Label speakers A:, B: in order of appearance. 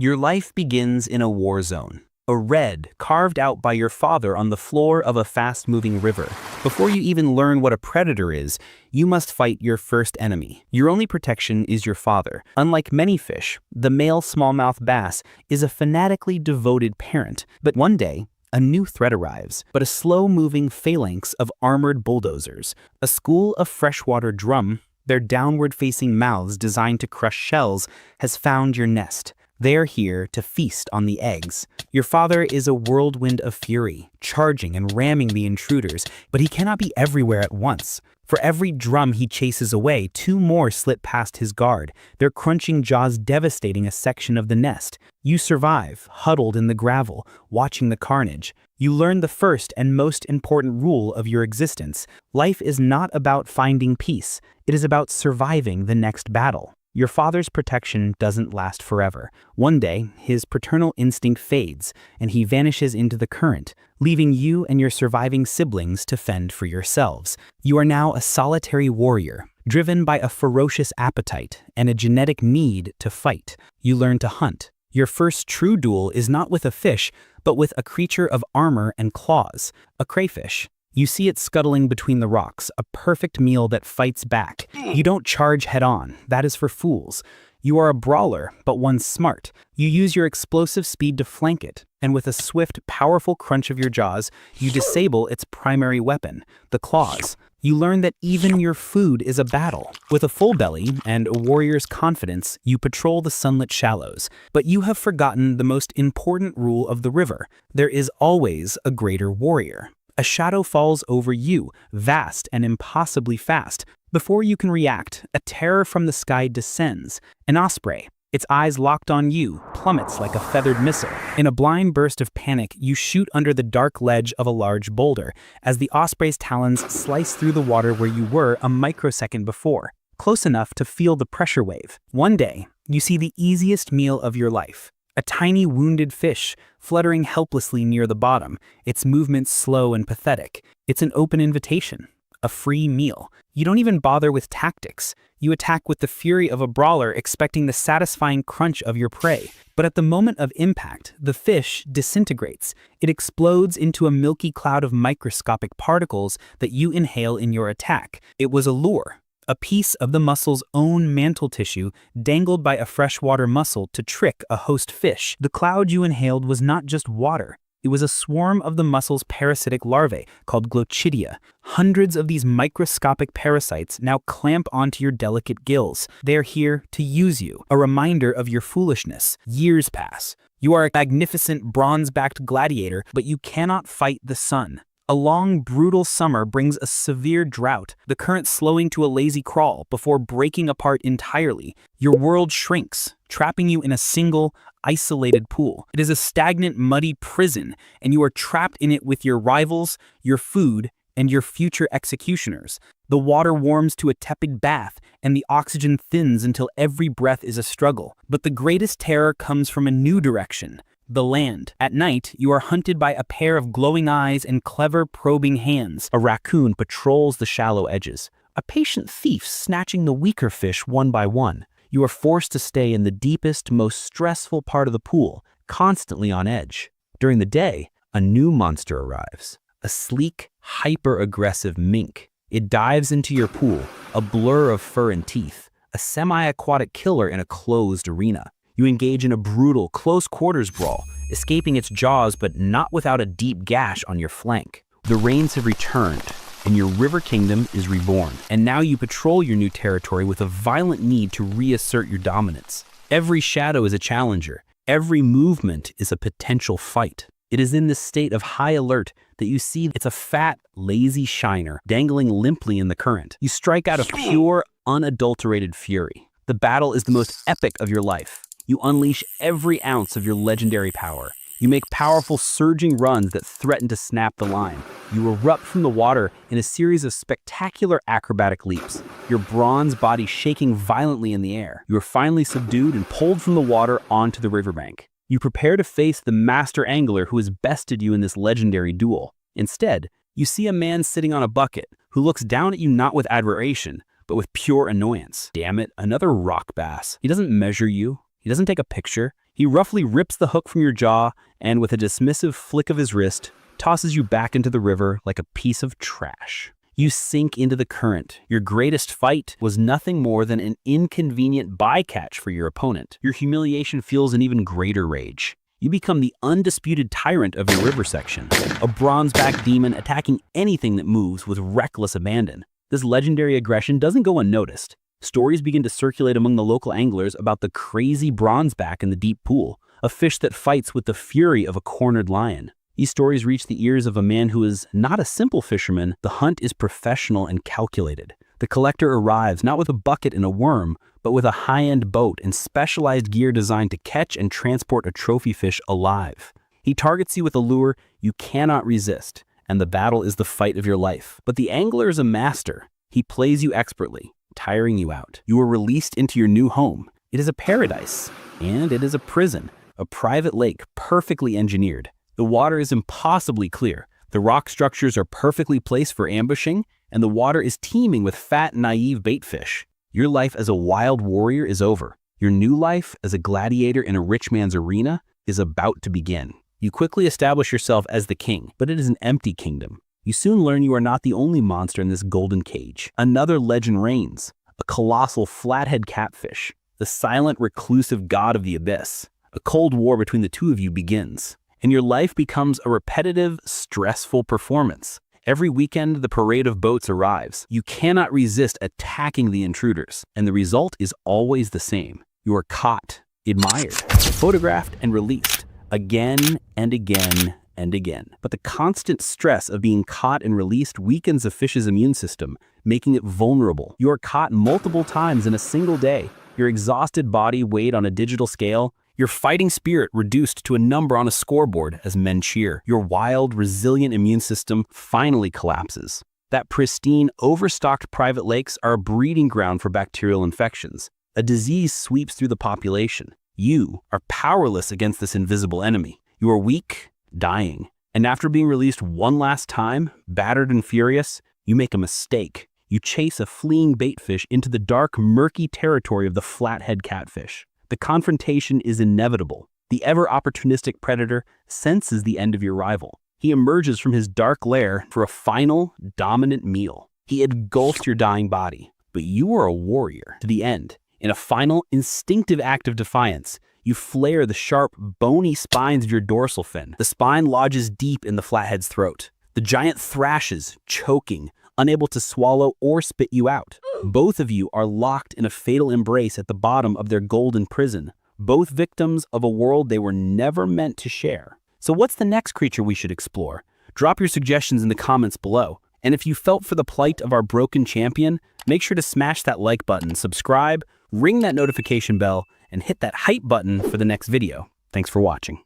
A: Your life begins in a war zone, a red carved out by your father on the floor of a fast-moving river. Before you even learn what a predator is, you must fight your first enemy. Your only protection is your father. Unlike many fish, the male smallmouth bass is a fanatically devoted parent. But one day, a new threat arrives, but a slow-moving phalanx of armored bulldozers, a school of freshwater drum, their downward-facing mouths designed to crush shells, has found your nest. They're here to feast on the eggs. Your father is a whirlwind of fury, charging and ramming the intruders, but he cannot be everywhere at once. For every drum he chases away, two more slip past his guard, their crunching jaws devastating a section of the nest. You survive, huddled in the gravel, watching the carnage. You learn the first and most important rule of your existence. Life is not about finding peace. It is about surviving the next battle. Your father's protection doesn't last forever. One day, his paternal instinct fades, and he vanishes into the current, leaving you and your surviving siblings to fend for yourselves. You are now a solitary warrior, driven by a ferocious appetite and a genetic need to fight. You learn to hunt. Your first true duel is not with a fish, but with a creature of armor and claws, a crayfish. You see it scuttling between the rocks, a perfect meal that fights back. You don't charge head-on. That is for fools. You are a brawler, but one smart. You use your explosive speed to flank it, and with a swift, powerful crunch of your jaws, you disable its primary weapon, the claws. You learn that even your food is a battle. With a full belly and a warrior's confidence, you patrol the sunlit shallows. But you have forgotten the most important rule of the river. There is always a greater warrior. A shadow falls over you, vast and impossibly fast. Before you can react, a terror from the sky descends. An osprey, its eyes locked on you, plummets like a feathered missile. In a blind burst of panic, you shoot under the dark ledge of a large boulder, as the osprey's talons slice through the water where you were a microsecond before, close enough to feel the pressure wave. One day, you see the easiest meal of your life. A tiny wounded fish, fluttering helplessly near the bottom, its movements slow and pathetic. It's an open invitation, a free meal. You don't even bother with tactics. You attack with the fury of a brawler, expecting the satisfying crunch of your prey. But at the moment of impact, the fish disintegrates. It explodes into a milky cloud of microscopic particles that you inhale in your attack. It was a lure. A piece of the mussel's own mantle tissue dangled by a freshwater mussel to trick a host fish. The cloud you inhaled was not just water. It was a swarm of the mussel's parasitic larvae called glochidia. Hundreds of these microscopic parasites now clamp onto your delicate gills. They're here to use you, a reminder of your foolishness. Years pass. You are a magnificent bronze-backed gladiator, but you cannot fight the sun. A long, brutal summer brings a severe drought, the current slowing to a lazy crawl before breaking apart entirely. Your world shrinks, trapping you in a single, isolated pool. It is a stagnant, muddy prison, and you are trapped in it with your rivals, your food, and your future executioners. The water warms to a tepid bath, and the oxygen thins until every breath is a struggle. But the greatest terror comes from a new direction. The land. At night, you are hunted by a pair of glowing eyes and clever probing hands. A raccoon patrols the shallow edges, a patient thief snatching the weaker fish one by one. You are forced to stay in the deepest, most stressful part of the pool, constantly on edge. During the day, a new monster arrives, a sleek, hyper-aggressive mink. It dives into your pool, a blur of fur and teeth, a semi-aquatic killer in a closed arena. You engage in a brutal, close-quarters brawl, escaping its jaws but not without a deep gash on your flank. The rains have returned, and your river kingdom is reborn. And now you patrol your new territory with a violent need to reassert your dominance. Every shadow is a challenger. Every movement is a potential fight. It is in this state of high alert that you see it's a fat, lazy shiner dangling limply in the current. You strike out of pure, unadulterated fury. The battle is the most epic of your life. You unleash every ounce of your legendary power. You make powerful, surging runs that threaten to snap the line. You erupt from the water in a series of spectacular acrobatic leaps, your bronze body shaking violently in the air. You are finally subdued and pulled from the water onto the riverbank. You prepare to face the master angler who has bested you in this legendary duel. Instead, you see a man sitting on a bucket who looks down at you not with admiration, but with pure annoyance. Damn it, another rock bass. He doesn't measure you. He doesn't take a picture. He roughly rips the hook from your jaw and, with a dismissive flick of his wrist, tosses you back into the river like a piece of trash. You sink into the current. Your greatest fight was nothing more than an inconvenient bycatch for your opponent. Your humiliation fuels an even greater rage. You become the undisputed tyrant of your river section, a bronzeback demon attacking anything that moves with reckless abandon. This legendary aggression doesn't go unnoticed. Stories begin to circulate among the local anglers about the crazy bronzeback in the deep pool, a fish that fights with the fury of a cornered lion. These stories reach the ears of a man who is not a simple fisherman. The hunt is professional and calculated. The collector arrives not with a bucket and a worm, but with a high-end boat and specialized gear designed to catch and transport a trophy fish alive. He targets you with a lure you cannot resist, and the battle is the fight of your life. But the angler is a master. He plays you expertly, tiring you out. You are released into your new home. It is a paradise, and it is a prison, a private lake perfectly engineered. The water is impossibly clear. The rock structures are perfectly placed for ambushing, and the water is teeming with fat, naive bait fish. Your life as a wild warrior is over. Your new life as a gladiator in a rich man's arena is about to begin. You quickly establish yourself as the king, but it is an empty kingdom. You soon learn you are not the only monster in this golden cage. Another legend reigns, a colossal flathead catfish, the silent, reclusive god of the abyss. A cold war between the two of you begins, and your life becomes a repetitive, stressful performance. Every weekend, the parade of boats arrives. You cannot resist attacking the intruders, and the result is always the same. You are caught, admired, photographed, and released, again and again and again. But the constant stress of being caught and released weakens a fish's immune system, making it vulnerable. You are caught multiple times in a single day, your exhausted body weighed on a digital scale, your fighting spirit reduced to a number on a scoreboard as men cheer. Your wild, resilient immune system finally collapses. That pristine, overstocked private lakes are a breeding ground for bacterial infections. A disease sweeps through the population. You are powerless against this invisible enemy. You are weak, dying. And after being released one last time, battered and furious, you make a mistake. You chase a fleeing baitfish into the dark, murky territory of the flathead catfish. The confrontation is inevitable. The ever-opportunistic predator senses the end of your rival. He emerges from his dark lair for a final, dominant meal. He engulfs your dying body, but you are a warrior to the end. In a final, instinctive act of defiance, you flare the sharp, bony spines of your dorsal fin. The spine lodges deep in the flathead's throat. The giant thrashes, choking, unable to swallow or spit you out. Both of you are locked in a fatal embrace at the bottom of their golden prison, both victims of a world they were never meant to share. So what's the next creature we should explore? Drop your suggestions in the comments below. And if you felt for the plight of our broken champion, make sure to smash that like button, subscribe, ring that notification bell, and hit that hype button for the next video. Thanks for watching.